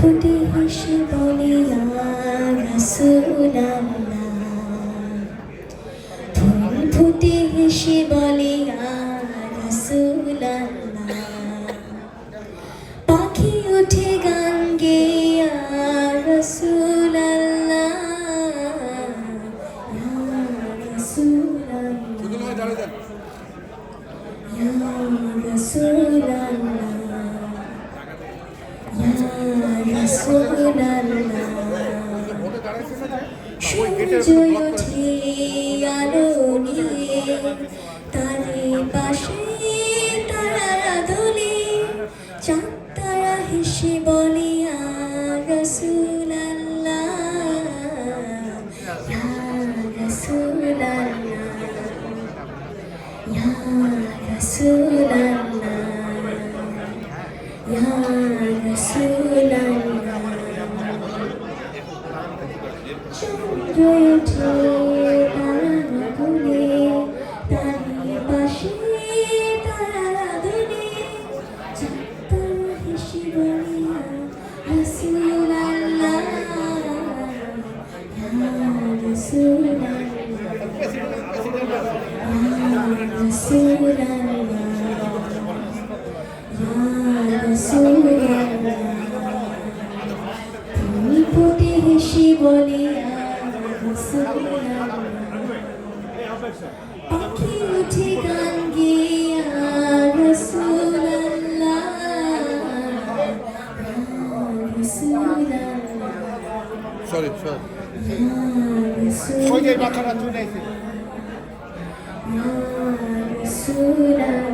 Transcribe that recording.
ফুটে হেসে বলে ইয়া রাসূলাল্লাহ, ফুল ফুটে হেসে বলে ইয়া রাসূলাল্লাহ, পাখি উঠে গান গেয়ে ইয়া রাসূলাল্লাহ, ইয়া রাসূলাল্লাহ, ইয়া রাসূলাল্লাহ, সূর্য ওঠে আলো নিয়ে, তারে পাশে তারারা দোলে, চাঁদ তারা হেসে বলে ইয়া রাসূলাল্লাহ, ইয়া রাসূলাল্লাহ, ইয়া রাসূলাল্লাহ, ইয়া রাসূলাল্লাহ। চন্দ্র ওঠে তারা গুলে, তারে পাশে তারারা দোলে, চাঁদ তারা হেসে বলে ইয়া রাসূলাল্লাহ, ইয়া রাসূলাল্লাহ, ইয়া রাসূলাল্লাহ, ফুল ফুটে হেসে বলে ইয়া রাসূলাল্লাহ, পাখি উঠে গান গেয়ে ইয়া রাসূলাল্লাহ, ইয়া রাসূলাল্লাহ, সরি ইয়া রাসূলাল্লাহ, ইয়া রাসূলাল্লাহ।